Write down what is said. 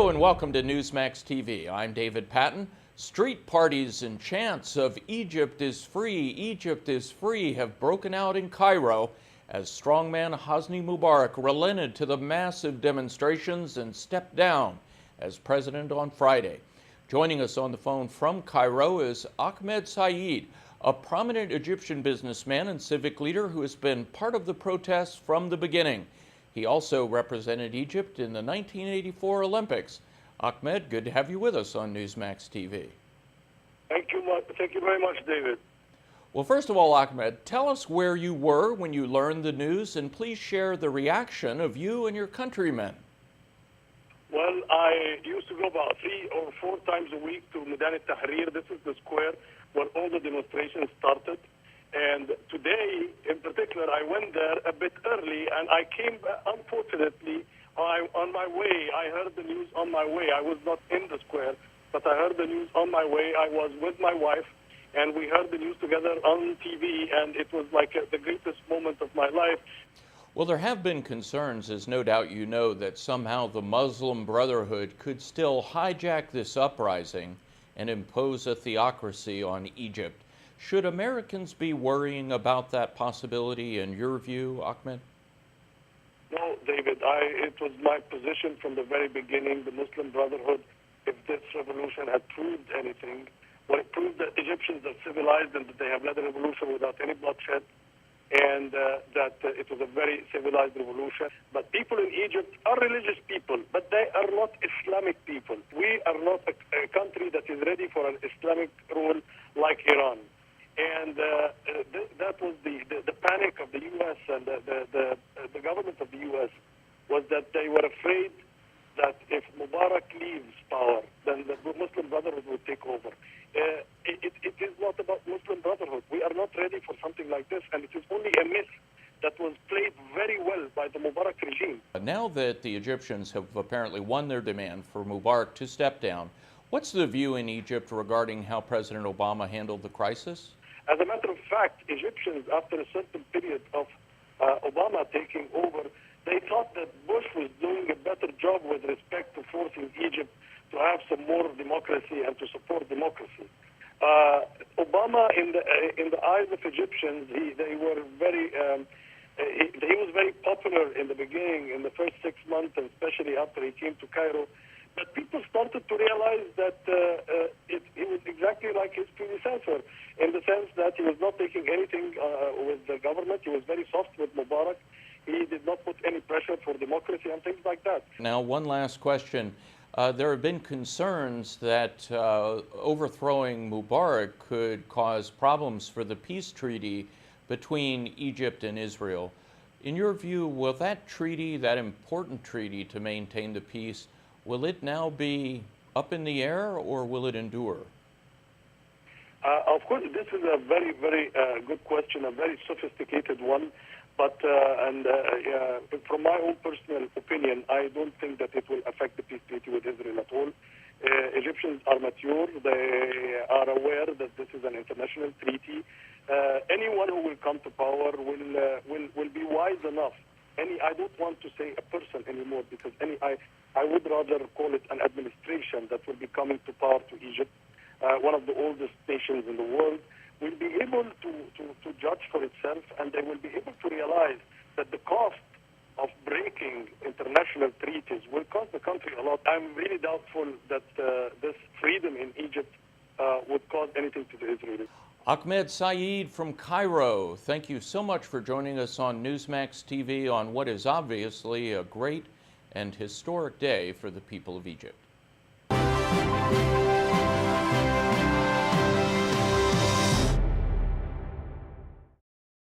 Hello and welcome to Newsmax TV. I'm David Patton. Street parties and chants of Egypt is free have broken out in Cairo as strongman Hosni Mubarak relented to the massive demonstrations and stepped down as president on Friday. Joining us on the phone from Cairo is Ahmed Saeed, a prominent Egyptian businessman and civic leader who has been part of the protests from the beginning. He also represented Egypt in the 1984 Olympics. Ahmed, good to have you with us on Newsmax TV. Thank you very much, David. Well, first of all, Ahmed, tell us where you were when you learned the news, and please share the reaction of you and your countrymen. Well, I used to go about 3 or 4 times a week to Maidan al-Tahrir. This is the square where all the demonstrations started. And today, in particular, I went there a bit early, and I came, unfortunately, on my way. I heard the news on my way. I was not in the square, but I heard the news on my way. I was with my wife, and we heard the news together on TV, and it was like the greatest moment of my life. Well, there have been concerns, as no doubt you know, that somehow the Muslim Brotherhood could still hijack this uprising and impose a theocracy on Egypt. Should Americans be worrying about that possibility in your view, Ahmed? No, David, it was my position from the very beginning, the Muslim Brotherhood, if this revolution had proved anything, well, it proved that Egyptians are civilized and that they have led a revolution without any bloodshed, and that it was a very civilized revolution. But people in Egypt are religious people, but they are not Islamic people. We are not a country that is ready for an Islamic rule like Iran. And that was the panic of the U.S. and the government of the U.S. was that they were afraid that if Mubarak leaves power, then the Muslim Brotherhood would take over. It is not about Muslim Brotherhood. We are not ready for something like this, and it is only a myth that was played very well by the Mubarak regime. Now that the Egyptians have apparently won their demand for Mubarak to step down, what's the view in Egypt regarding how President Obama handled the crisis? As a matter of fact, Egyptians, after a certain period of Obama taking over, they thought that Bush was doing a better job with respect to forcing Egypt to have some more democracy and to support democracy. Obama, in the eyes of Egyptians, he was very popular in the beginning, in the first 6 months, and especially after he came to Cairo. But people started to realize that he was exactly like his predecessor, in the sense that he was not taking anything with the government. He was very soft with Mubarak. He did not put any pressure for democracy and things like that. Now, one last question. There have been concerns that overthrowing Mubarak could cause problems for the peace treaty between Egypt and Israel. In your view, will that treaty, that important treaty to maintain the peace, will it now be up in the air, or will it endure? Of course, this is a very, very good question, a very sophisticated one. But from my own personal opinion, I don't think that it will affect the peace treaty with Israel at all. Egyptians are mature. They are aware that this is an international treaty. Anyone who will come to power will be wise enough. I don't want to say a person anymore, because I would rather call it an administration that will be coming to power to Egypt, one of the oldest nations in the world, will be able to judge for itself, and they will be able to realize that the cost of breaking international treaties will cost the country a lot. I'm really doubtful that this freedom in Egypt would cause anything to the Israelis. Ahmed Saeed from Cairo, thank you so much for joining us on Newsmax TV on what is obviously a great and historic day for the people of Egypt.